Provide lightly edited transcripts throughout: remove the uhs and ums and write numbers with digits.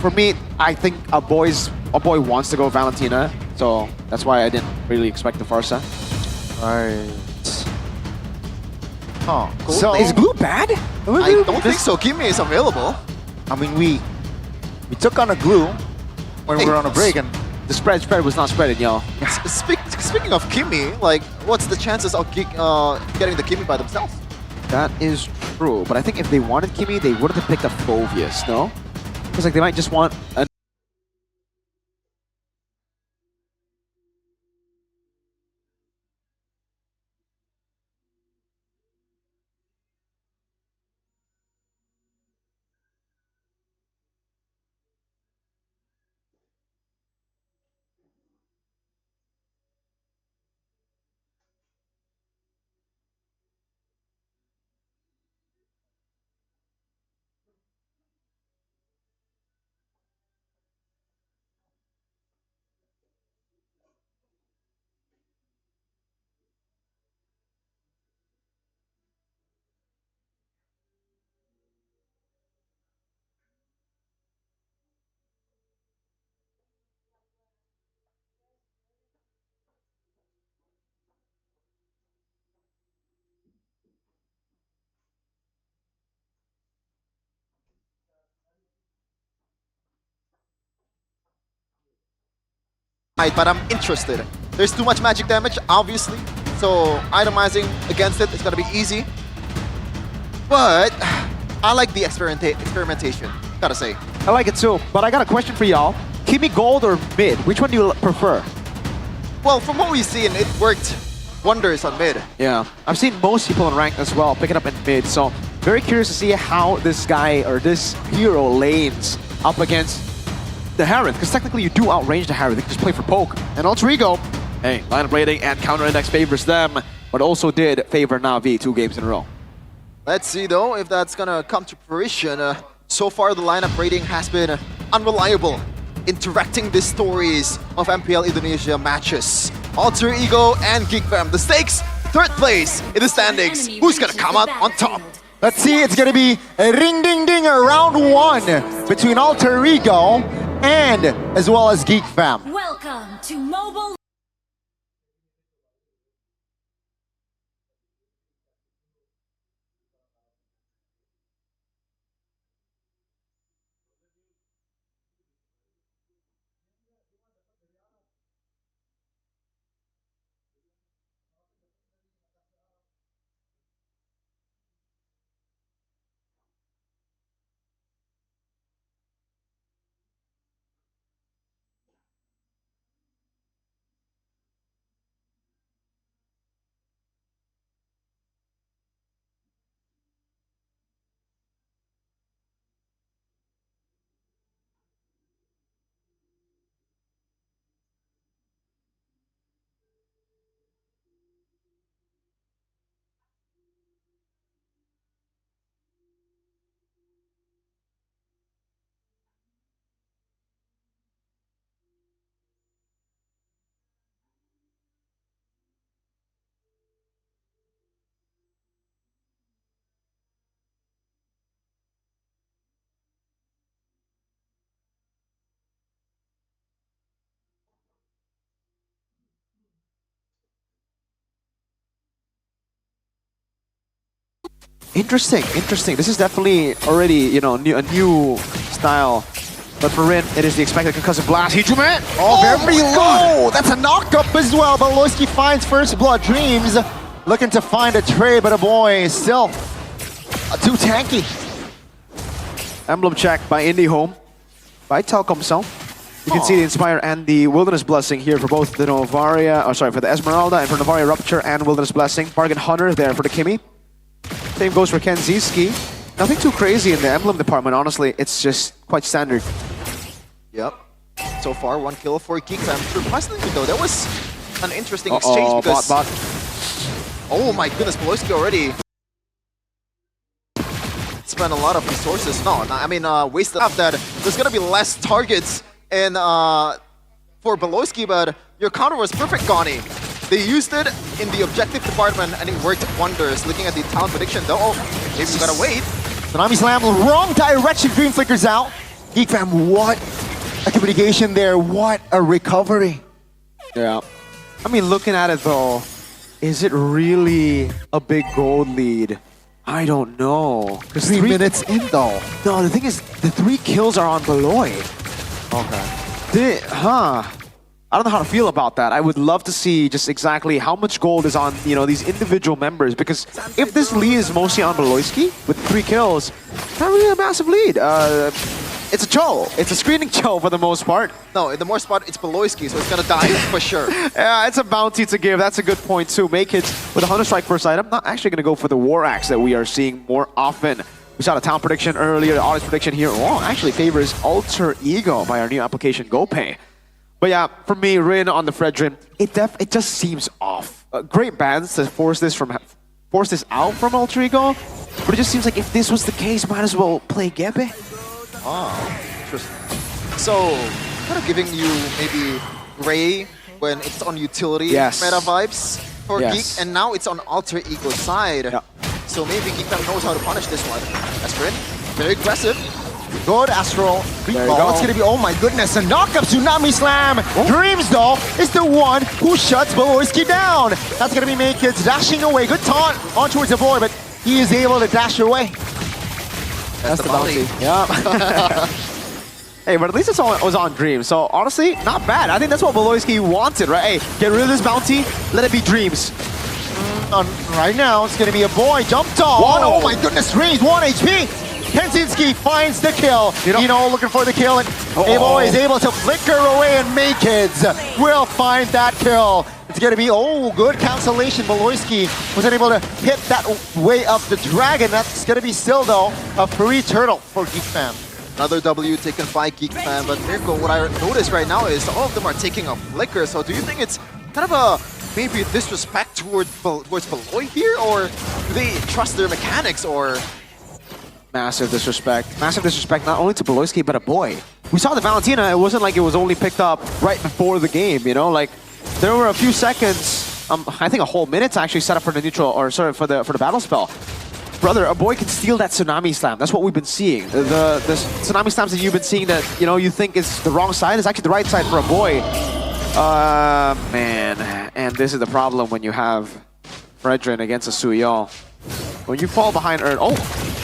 For me, I think a boy wants to go Valentina, so that's why I didn't really expect the Farsa. Right. Huh. So is Blue bad? I don't think so. Kimi is available. I mean, we took on a Glue when we were on a break, and the spread was not spreading, y'all. Speaking of Kimi, like, what's the chances of Geek getting the Kimi by themselves? That is true, but I think if they wanted Kimi, they wouldn't have picked up Phoveus, no? Because like they might just want a But I'm interested. There's too much magic damage, obviously, so itemizing against it is gonna be easy. But I like the experimentation, gotta say. I like it too, but I got a question for y'all. Kimi Gold or mid? Which one do you prefer? Well, from what we've seen, it worked wonders on mid. Yeah, I've seen most people in ranked as well pick it up in mid, so very curious to see how this guy or this hero lanes up against the Heron, because technically you do outrange the Heron, they can just play for poke. And ALTEREGO, hey, lineup rating and counter index favors them, but also did favor Na'Vi 2 games in a row. Let's see though if that's gonna come to fruition. So far the lineup rating has been unreliable in directing the stories of MPL Indonesia matches. ALTEREGO and Geek Fam, the stakes, third place in the standings. Who's gonna come out on top? let's see, it's gonna be a ring ding ding round 1 between ALTEREGO and as well as Geek Fam. Welcome to Mobile. Interesting, interesting. This is definitely already, you know, a new style. But for Rin, it is the expected concussive blast. Hijume! Oh, very low! That's a knockup as well, but Loiski finds first blood. Dreams looking to find a trade, but a boy is still too tanky. Emblem check by IndieHome, by Telkomsel. You can see the Inspire and the Wilderness Blessing here for both the Novaria, oh sorry, for the Esmeralda and for Novaria Rupture and Wilderness Blessing. Bargain Hunter there for the Kimi. Same goes for Kenziski. Nothing too crazy in the emblem department, honestly. It's just quite standard. Yep. So far, 1 kill for Geek Fam. Surprisingly though, that was an interesting exchange because... bot. Oh my goodness, Beloski already spent a lot of resources. No, I mean, wasted up that. There's gonna be less targets in, for Beloski, but your counter was perfect, Gani. They used it in the objective department and it worked wonders. Looking at the talent prediction though, oh, maybe we gotta wait. Tsunami Slam, wrong direction, Dream flickers out. Geek fam, what a communication there. What a recovery. Yeah. I mean, looking at it though, is it really a big gold lead? I don't know. 'Cause 3 minutes in though. No, the thing is, the 3 kills are on Beloy. Okay. I don't know how to feel about that. I would love to see just exactly how much gold is on, you know, these individual members. Because if this lead is mostly on Beloyski with 3 kills, not really a massive lead. It's a cho. It's a screening cho for the most part. No, in the most part, it's Beloyski, so it's gonna die for sure. Yeah, it's a bounty to give. That's a good point too. Make it with a Hunter Strike first item. Not actually gonna go for the War Axe that we are seeing more often. We saw the town prediction earlier, the audience prediction here. Oh, actually favors Alter Ego by our new application GoPay. But yeah, for me, Rin on the Fredrin, it just seems off. Great bans to force this out from Alter Ego, but it just seems like if this was the case, might as well play Gebe. Oh, interesting. So, kind of giving you maybe Ray when it's on utility meta vibes for Geek, and now it's on Alter Ego side. Yeah. So maybe Geek Fam knows how to punish this one. Rin, very aggressive. Good Astral. There you Ball. go. It's gonna be, oh my goodness, a knock-up Tsunami Slam. Dreams though is the one who shuts Beloyski down. That's gonna be Makids dashing away. Good taunt on towards the boy, but he is able to dash away. That's the bounty. Yeah. Hey, but at least it was on Dreams. So honestly, not bad. I think that's what Beloyski wanted, right? Hey, get rid of this bounty, let it be Dreams. Right now, it's gonna be a boy jumped on. Oh my goodness, Dreams, 1 HP. Kensinski finds the kill. You know, looking for the kill, and A-Boy is able to flicker away, and Makids will find that kill. It's gonna be, good cancellation. Beloyski was unable to hit that way up the dragon. That's gonna be still, though, a free turtle for Geek Fam. Another W taken by Geek Fam, but Mirko, what I notice right now is all of them are taking a flicker. So do you think it's kind of a maybe disrespect towards Beloy here, or do they trust their mechanics, or? Massive disrespect. Massive disrespect not only to Beloyski, but a boy. We saw the Valentina, it wasn't like it was only picked up right before the game, you know? Like, there were a few seconds, I think a whole minute to actually set up for the neutral, or sorry, for the battle spell. Brother, a boy can steal that Tsunami Slam. That's what we've been seeing. The Tsunami Slams that you've been seeing that, you know, you think is the wrong side is actually the right side for a boy. Man. And this is the problem when you have Fredrin against a Suyo. When you fall behind Earn,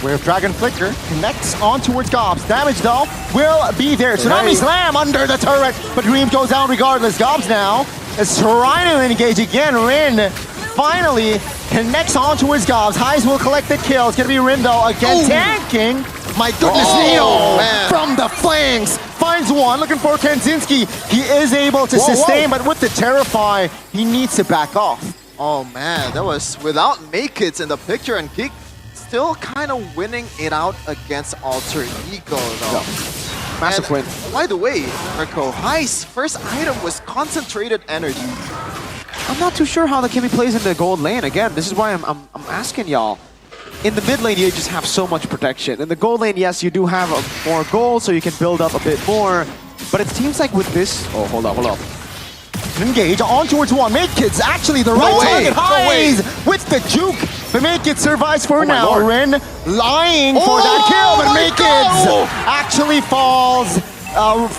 Where Dragon Flicker connects on towards Gobs. Damage, though, will be there. Tsunami Slam under the turret, but Dream goes down regardless. Gobs now is trying to engage again. Rin finally connects on towards Gobs. Highs will collect the kill. It's going to be Rin, though, again tanking. My goodness, Neo from the flanks. Finds one, looking for Kensinski. He is able to sustain, but with the Terrify, he needs to back off. Oh man, that was without Makids in the picture, and Geek still kind of winning it out against Alter Ego though. massive win. By the way, Mirko, High's first item was concentrated energy. I'm not too sure how the Kimmy plays in the gold lane. Again, this is why I'm asking y'all. In the mid lane, you just have so much protection. In the gold lane, yes, you do have more gold, so you can build up a bit more. But it seems like with this... Oh, hold up. Engage on towards one. Makids actually the right target. Highs with the juke. But Makids survives for now. Rin lying for that kill, but Makids actually falls.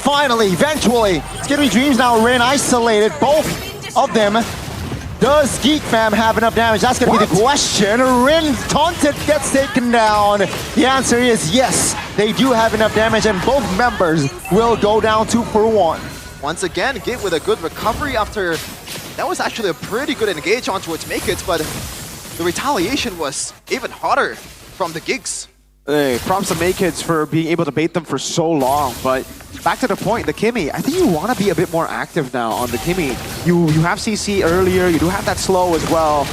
Finally, eventually. It's gonna be Dreams now. Rin isolated, both of them. Does Geek Fam have enough damage? That's gonna be the question. Rin taunted, gets taken down. The answer is yes. They do have enough damage, and both members will go down 2 for 1. Once again, Geek with a good recovery after... That was actually a pretty good engage onto its Makids, but the retaliation was even hotter from the Geeks. Hey, props to Makids for being able to bait them for so long, but back to the point, the Kimmy, I think you want to be a bit more active now on the Kimmy. You have CC earlier, you do have that slow as well,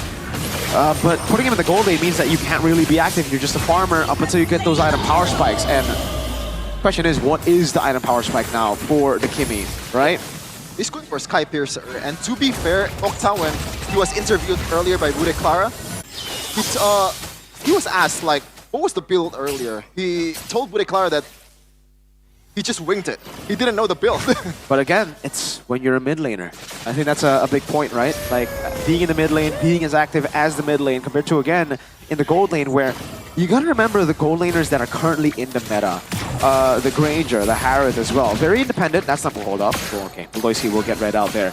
but putting him in the gold lane means that you can't really be active. You're just a farmer up until you get those item power spikes, and question is, what is the item power spike now for the Kimmy, right? He's going for Sky Piercer, and to be fair, Okta, when he was interviewed earlier by Bude Clara, he was asked, like, what was the build earlier? He told Bude Clara that he just winged it. He didn't know the build. But again, it's when you're a mid laner. I think that's a big point, right? Like, being in the mid lane, being as active as the mid lane, compared to, again, in the gold lane, where you gotta remember the gold laners that are currently in the meta. the Granger, the Harith as well. Very independent. That's not hold up. Oh, okay, Beloyski will get right out there.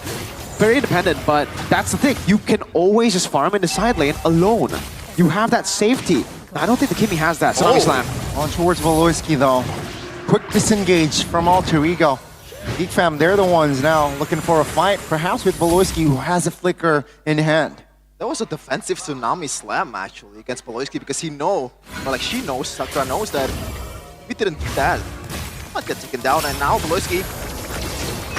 Very independent, but that's the thing. You can always just farm in the side lane alone. You have that safety. I don't think the Kimi has that. Tsunami Slam. On towards Beloyski though. Quick disengage from ALTEREGO. Geek fam, they're the ones now looking for a fight, perhaps with Beloyski, who has a flicker in hand. That was a defensive Tsunami Slam actually against Beloyski because she knows, Sakura knows that if we didn't do that, I might get taken down. And now Beloyski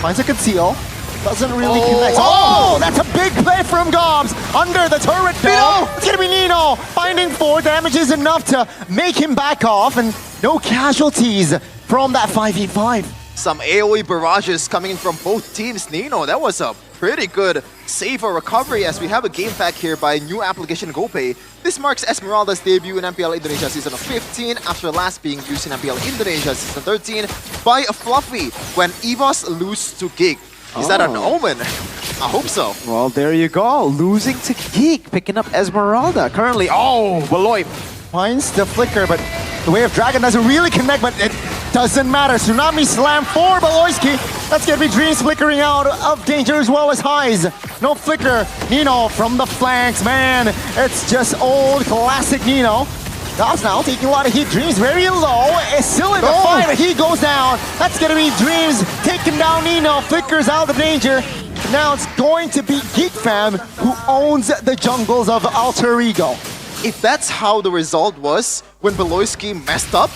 Finds a conceal. Doesn't really connect. Oh, that's a big play from Gobs. Under the turret though. It's gonna be Nino. Finding 4 damage is enough to make him back off, and no casualties from that 5v5. some AoE barrages coming in from both teams. Nino, that was a pretty good save or recovery as we have a game pack here by new application GoPay. This marks Esmeralda's debut in MPL Indonesia Season 15 after last being used in MPL Indonesia Season 13 by a Fluffy when EVOS lose to Geek. Is that an omen? I hope so. Well, there you go. Losing to Geek, picking up Esmeralda. Currently, Beloy finds the flicker, but the Way of Dragon doesn't really connect, but it doesn't matter. Tsunami Slam for Beloyski. That's gonna be Dreams flickering out of danger as well as Highs. No flicker. Nino from the flanks, man. It's just old classic Nino. Gobs now taking a lot of heat. Dreams very low. Is still in the fight, but he goes down. That's gonna be Dreams taking down Nino. Flickers out of danger. Now it's going to be Geek Fam who owns the jungles of ALTEREGO. If that's how the result was when Beloyski messed up,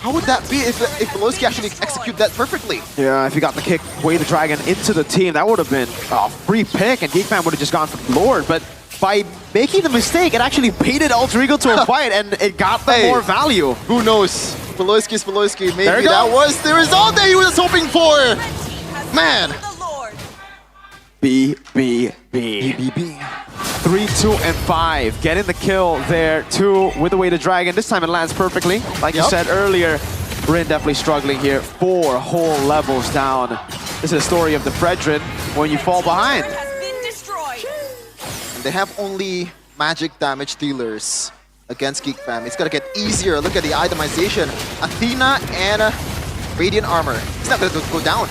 how would that be if Beloyski actually executed that perfectly? Yeah, if he got the kick, Way the Dragon into the team, that would have been a free pick, and Geek Fam would have just gone for Lord. But by making the mistake, it actually baited ALTEREGO to a fight, and it got them more value. Who knows? Beloyski's Beloyski. Maybe that was the result that he was hoping for. Man. BBB. 3, 2, and 5. Getting the kill there, 2 with the Way the Dragon. This time it lands perfectly. Like you said earlier, Rin definitely struggling here. 4 whole levels down. This is a story of the Fredrin when you fall behind. And they have only magic damage dealers against Geek Fam. It's gonna get easier. Look at the itemization. Athena and Radiant Armor. It's not gonna go down.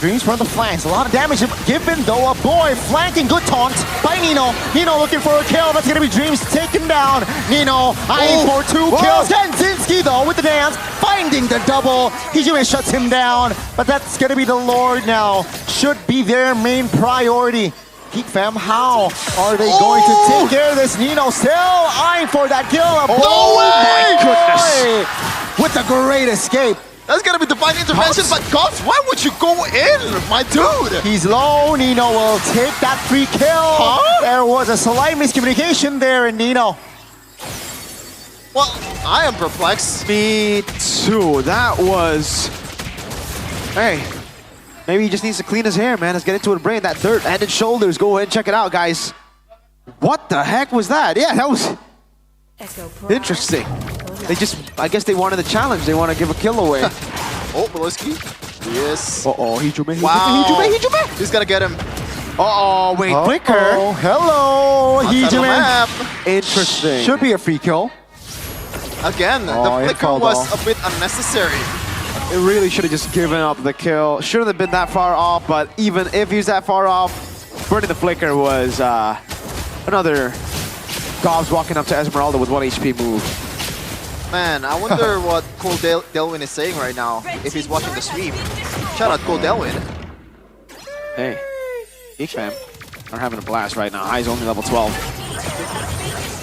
Dreams from the flanks. A lot of damage given though. A boy flanking. Good taunt by Nino. Nino looking for a kill. That's going to be Dreams taken down. Nino eyeing for 2 kills. Genzinski though with the dance. Finding the double. Hijime shuts him down. But that's going to be the Lord now. Should be their main priority. Geek Fam, how are they going to take care of this? Nino still eyeing for that kill. My goodness. With a great escape. That's gonna be divine intervention, but Gobs, why would you go in, my dude? He's low. Nino will take that free kill. There was a slight miscommunication there in Nino. Well, I am perplexed. Me too. That was... Hey, maybe he just needs to clean his hair, man. Let's get into it, brain. That dirt, head and shoulders. Go ahead and check it out, guys. What the heck was that? Yeah, that was interesting. They just, I guess they wanted the challenge. They want to give a kill away. Beloyski. Yes. Hijime. Wow. Hijime. He's gonna get him. Wait, flicker. Hello, Hijime. Interesting. Should be a free kill. Again, the flicker was a bit unnecessary. It really should have just given up the kill. Shouldn't have been that far off, but even if he's that far off, burning the flicker was another Gobs walking up to Esmeralda with 1 HP move. Man, I wonder what Cole Delwyn is saying right now, if he's watching the stream. Shout out Cole Delwyn. Hey, Geek Fam are having a blast right now. High's only level 12.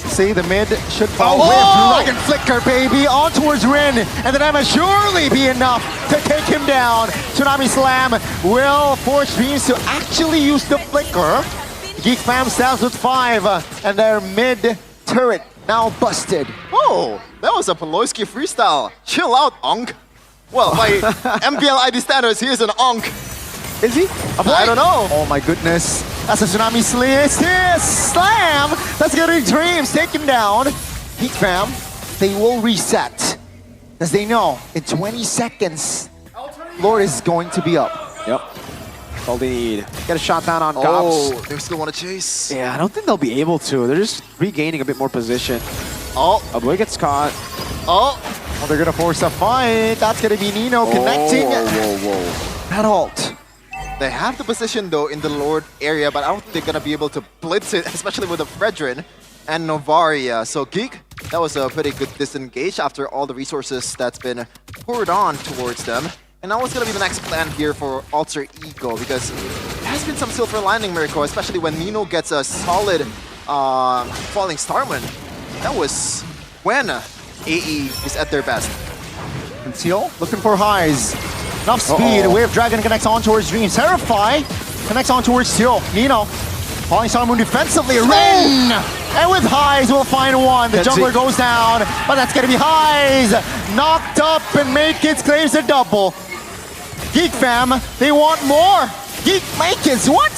See, the mid should fall with Dragon Flicker, baby, on towards Rin, and the damage surely be enough to take him down. Tsunami Slam will force Dreams to actually use the Flicker. Geek Fam stands with 5, and their mid turret now busted. Oh, that was a Beloyski freestyle. Chill out, Onk. Well, by MPL ID standards, he is an Onk. Is he? I don't know. Oh my goodness. That's a Tsunami Slam. That's gonna be Dreams taken down. Geek Fam, they will reset. As they know, in 20 seconds, Lord is going to be up. Yep. That's all they need. Get a shot down on Gobs. They still want to chase. Yeah, I don't think they'll be able to. They're just regaining a bit more position. A boy gets caught. Oh, they're gonna force a fight. That's gonna be Nino connecting. That ult. They have the position though in the Lord area, but I don't think they're gonna be able to blitz it, especially with the Fredrin and Novaria. So Geek, that was a pretty good disengage after all the resources that's been poured on towards them. And now what's gonna be the next plan here for Alter Ego? Because there has been some silver lining, Miracle, especially when Nino gets a solid falling Starman. That was when AE is at their best. Conceal, looking for highs. Enough speed. Wave Dragon connects on towards Dream. Terrify connects on towards Steel. Nino. Falling Star Moon defensively. Ren! And with highs, we'll find one. The jungler goes down, but that's going to be highs. Knocked up, and Makeits claims the double. Geek fam, they want more. Geek Makeits, what?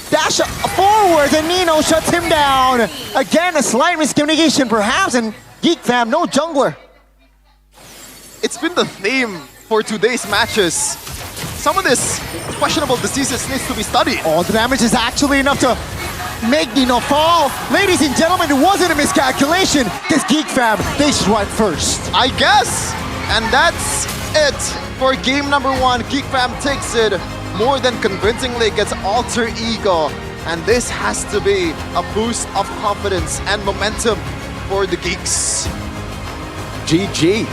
Dash forward, and Nino shuts him down. Again, a slight miscommunication perhaps, and Geek fam, no jungler. It's been the theme for today's matches. Some of this questionable diseases needs to be studied. Oh, the damage is actually enough to make Nino fall. Ladies and gentlemen, it wasn't a miscalculation because Geek fam, they strike first. I guess. And that's it for game number 1. Geek fam takes it more than convincingly against Alter Ego. And this has to be a boost of confidence and momentum for the Geeks. GG.